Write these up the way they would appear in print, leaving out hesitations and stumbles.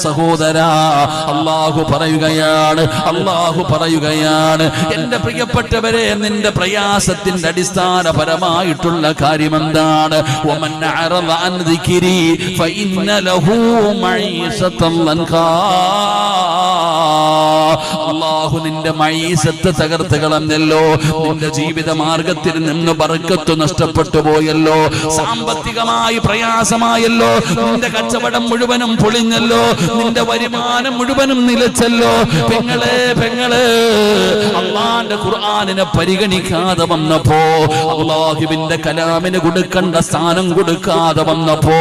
സഹോദരാ, അല്ലാഹു പറയുകയാണ് എന്റെ പ്രിയപ്പെട്ടവരെ, നിന്റെ പ്രയാസത്തിന്റെ അടിസ്ഥാനപരമായിട്ടുള്ള കാര്യം എന്താണ്? വമൻ അറദ അൻ ദിക്രി ഫഇന്ന ലഹു മഈസതൻ ലൻകാ. അല്ലാഹു നിന്റെ മഈസത്ത് തകർത്ത് കളഞ്ഞല്ലോ. നിന്റെ ജീവിത മാർഗത്തിൽ നിന്ന് ബർക്കത്ത് നഷ്ടപ്പെട്ടു പോയല്ലോ. സാമ്പത്തികമായി പ്രയാസമായല്ലോ. നിന്റെ കച്ചവടം മുഴുവനും പൊളിഞ്ഞല്ലോ. നിന്റെ വരുമാനം മുഴുവനും നിലച്ചല്ലോ. പെങ്ങളെ അല്ലാഹുവിന്റെ ഖുർആനിനെ പരിഗണിക്കാതെ വന്നപ്പോ, അല്ലാഹുവിന്റെ കലാമിന് കൊടുക്കേണ്ട സ്ഥാനം കൊടുക്കാതെ വന്നപ്പോ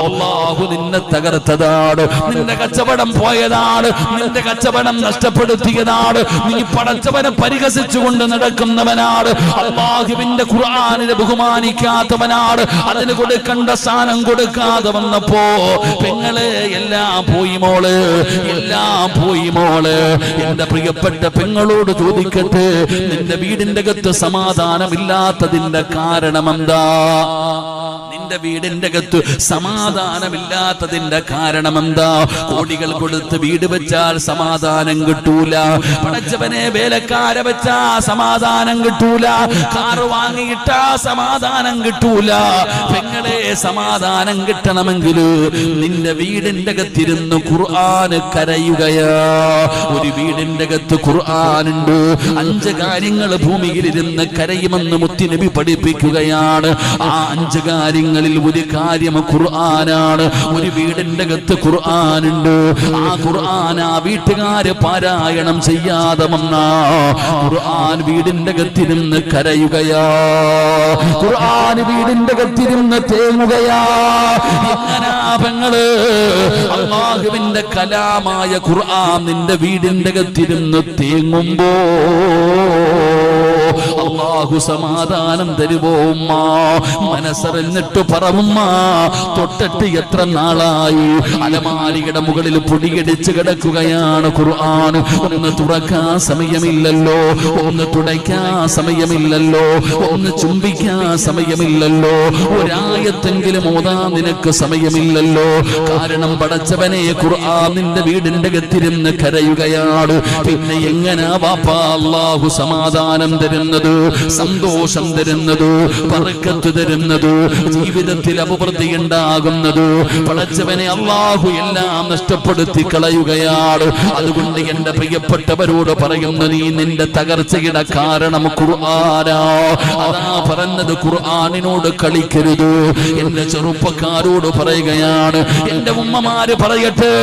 അല്ലാഹു നിന്നെ തകർത്തതാണ്. നിന്റെ കച്ചവടം പോയതാണ്. നിന്റെ കച്ചവടം നഷ്ടപ്പെടുത്തിയതാണ്. നീ പടച്ചവനെ പരിഹസിച്ചുകൊണ്ട് നടക്കുന്നവനാണ്. അല്ലാഹുവിന്റെ ഖുർആനിനെ ബഹുമാനിക്കാത്തവനാണ്. അതിന് കൊടുക്കേണ്ട സ്ഥാനം കൊടുക്കാതെ വന്നപ്പോ പെങ്ങളെ എല്ലാം പോയി മോള്. എന്റെ പ്രിയപ്പെട്ട പെങ്ങളോട് ചോദിക്കട്ടെ, നിന്റെ വീടിന്റെ അകത്ത് സമാധാനമില്ലാത്തതിന്റെ കാരണം എന്താ? നിന്റെ വീടിന്റെ അകത്ത് സമാധാനമില്ലാത്തതിന്റെ കാരണം എന്താ? കോടികൾ കൊടുത്ത് വീട് വെച്ചാൽ സമാധാനം കിട്ടൂല. പടച്ചവനെ വേലക്കാരെ വെച്ചാ സമാധാനം കിട്ടൂല. കാറ് വാങ്ങിയിട്ടാ സമാധാനം കിട്ടൂല. പെങ്ങളെ സമാധാനം കിട്ടണമെങ്കിൽ നിന്റെ വീടിന്റെ അകത്തിരുന്ന് ഖുർആന് കരയുകയാ. ഒരു വീടിന്റെ അകത്ത് ഖുർആനുണ്ട്. 5 കാര്യങ്ങൾ ഭൂമിയിലിരുന്ന് കരയുമെന്ന് മുത്തുനബി പഠിപ്പിക്കുകയാണ്. ആ 5 കാര്യങ്ങളിൽ ഒരു കാര്യം ഖുർആനാണ്. ഒരു വീടിന്റെ അകത്ത് ഖുർആനുണ്ട്. ആ ഖുർആൻ ആ വീട്ടുകാര് പാരായണം ചെയ്യാതെ വന്നാ ഖുർആൻ വീടിന്റെ അകത്തിരുന്ന് കരയുകയാ. ഖുർആൻ വീടിന്റെ അകത്തിരുന്ന് തേങ്ങുകയാ. എങ്ങനാ പെങ്ങള്? അല്ലാഹുവിന്റെ കലാമായ ഖുർആൻ നിന്റെ വീടിന്റെ അകത്തിരുന്ന് തേങ്ങുമ്പോ അല്ലാഹു സമാധാനം തരുമോ? ഉമ്മ മനസ്സറിഞ്ഞിട്ട് പറവുമ്മ, തൊട്ടിട്ട് എത്ര നാളായി? അലമാരിയുടെ മുകളിൽ പൊടിയടിച്ച് കിടക്കുകയാണ് ഖുർആൻ. ഒന്ന് തുറക്കാൻ സമയമില്ലല്ലോ, ഒന്ന് തുടയ്ക്കാൻ സമയമില്ലല്ലോ, ഒന്ന് ചുംബിക്കാൻ സമയമില്ലല്ലോ, ഒരായത്തെങ്കിലും ഓതാൻ നിനക്ക് സമയമില്ലല്ലോ. കാരണം പടച്ചവനെ ഖുർആൻ നിന്റെ വീടിന്റെ അകത്തിരുന്ന് കരയുകയാണ്. പിന്നെ എങ്ങനാ വാപ്പാ അല്ലാഹു സമാധാനം തരുന്നത്, സന്തോഷം തരുന്നത്, ബർക്കത്ത് തരുന്നത്, ജീവിതത്തിൽ അഭിവൃദ്ധി ഉണ്ടാകുന്നത്? പടച്ചവനെ അല്ലാഹു എല്ലാം നഷ്ടപ്പെടുത്തി കളയുകയാണ്. അതുകൊണ്ട് എന്റെ പ്രിയപ്പെട്ടവരോട് പറയുന്നു, നീ നിന്റെ തകർച്ചയുടെ കാരണം ഖുർആനാ. അതാ പറഞ്ഞത്, ഖുർആനിനോട് കളിക്കരുത്. എന്റെ ചെറുപ്പക്കാരോട് പറയുകയാണ്, എന്റെ ഉമ്മമാര് പറയട്ടെ,